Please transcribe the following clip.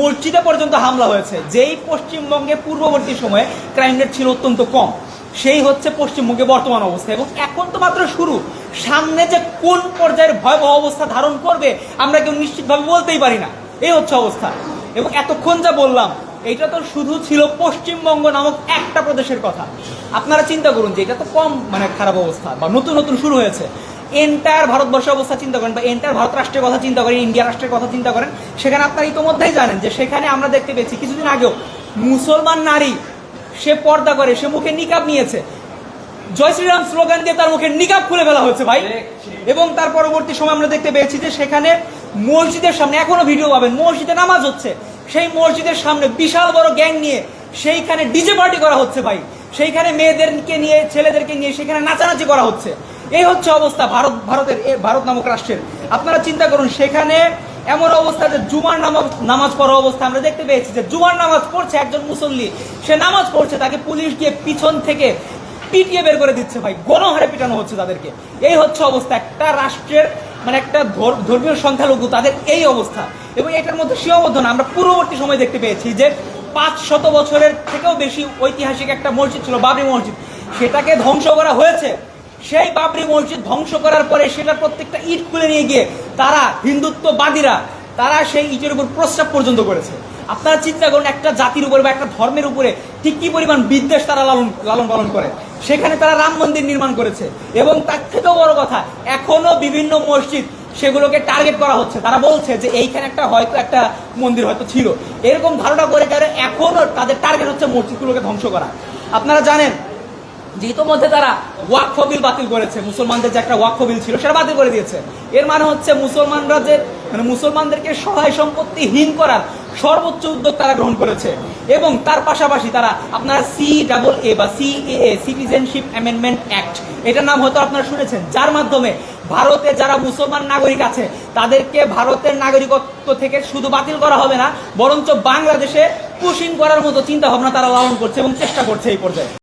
মসজিদে পর্যন্ত হামলা হয়েছে। যেই পশ্চিমবঙ্গে পূর্ববর্তী সময়ে ক্রাইম রেট ছিল অত্যন্ত কম, সেই হচ্ছে পশ্চিমবঙ্গে বর্তমান অবস্থা। এবং এখন তো মাত্র শুরু, সামনে যে কোন পর্যায়ের ভয়াবহ অবস্থা ধারণ করবে আমরা কেউ নিশ্চিতভাবে বলতেই পারি না। এই হচ্ছে অবস্থা। এবং এতক্ষণ যা বললাম এটা তো শুধু ছিল পশ্চিমবঙ্গ নামক একটা প্রদেশের কথা। আপনারা চিন্তা করুন যে এটা তো কম খারাপ অবস্থা বা নতুন নতুন শুরু হয়েছে। এন্টায়ার ভারতবর্ষের অবস্থা চিন্তা করেন বা এন্টায়ার ভারত রাষ্ট্রের কথা চিন্তা করেন, ইন্ডিয়া রাষ্ট্রের কথা চিন্তা করেন। সেখানে আপনারা ইতোমধ্যেই জানেন যে সেখানে আমরা দেখতে পেয়েছি কিছুদিন আগেও মুসলমান নারী সে পর্দা করে, সে মুখে নিকাব নিয়েছে, জয় শ্রীরাম স্লোগান দিয়ে তার মুখে নিকাব খুলে ফেলা হয়েছে ভাই। এবং তার পরবর্তী সময় আমরা দেখতে পেয়েছি যে সেখানে মসজিদের সামনে, এখনো ভিডিও পাবেন, মসজিদে নামাজ হচ্ছে, সেই মসজিদের সামনে বিশাল বড় গ্যাং নিয়ে সেইখানে ডিজে পার্টি করা হচ্ছে ভাই। সেইখানে মেয়েদেরকে নিয়ে, ছেলেদেরকে নিয়ে সেখানে নাচানাচি করা হচ্ছে। এই হচ্ছে অবস্থা ভারত নামক রাষ্ট্রের। আপনারা চিন্তা করুন, সেখানে এমন অবস্থা যে জুমার নামাজ পড়া অবস্থা আমরা দেখতে পেয়েছি যে জুমার নামাজ পড়ছে একজন মুসল্লি, সে নামাজ পড়ছে, তাকে পুলিশ গিয়ে পিছন থেকে পিটিয়ে বের করে দিচ্ছে ভাই, গণহারে পিটানো হচ্ছে তাদেরকে। এই হচ্ছে অবস্থা একটা রাষ্ট্রের, একটা ধর্মীয় সংখ্যালঘু তাদের এই অবস্থা। এবং এটার মধ্যে সীমাবদ্ধ না, আমরা পূর্ববর্তী সময় দেখতে পেয়েছি যে 500 বছরের থেকেও বেশি ঐতিহাসিক একটা মসজিদ ছিল বাবরি মসজিদ, সেটাকে ধ্বংস করা হয়েছে। সেই বাবরি মসজিদ ধ্বংস করার পরে সেটার প্রত্যেকটা ইট খুলে নিয়ে গিয়ে তারা হিন্দুত্ববাদীরা তারা সেই ইটের উপর প্রস্রাব পর্যন্ত করেছে। আপনারা চিন্তা করুন একটা জাতির উপরে বা একটা ধর্মের উপরে ঠিক কি পরিমাণ বিদ্বেষ তারা লালন পালন করে। সেখানে তারা রাম মন্দির নির্মাণ করেছে। এবং তার থেকেও বড় কথা, এখনো বিভিন্ন মসজিদ সেগুলোকে টার্গেট করা হচ্ছে। তারা বলছে যে এইখানে একটা মন্দির হয়তো ছিল, এরকম ধারণা করে এখনো তাদের টার্গেট হচ্ছে মসজিদগুলোকে ধ্বংস করা। আপনারা জানেন যে ইতোমধ্যে তারা ওয়াকফ বিল বাতিল করেছে, মুসলমানদের যে একটা ওয়াকফ বিল ছিল সেটা বাতিল করে দিয়েছে। এর মানে হচ্ছে মুসলমানরা যে মুসলমানদেরকে সহায় সম্পত্তিহীন করার সর্বোচ্চ উদ্যোগ তারা গ্রহণ করেছে। এবং তার পাশাপাশি তারা আপনারা CAA বা CAA সিটিজেনশিপ অ্যামেন্ডমেন্ট অ্যাক্ট, এটার নাম হয়তো আপনারা শুনেছেন, যার মাধ্যমে ভারতে যারা মুসলমান নাগরিক আছে তাদেরকে ভারতের নাগরিকত্ব থেকে শুধু বাতিল করা হবে না, বরঞ্চ বাংলাদেশে পুশিং করার মতো চিন্তা ভাবনা তারা লালন করছে এবং চেষ্টা করছে এই পর্যায়ে।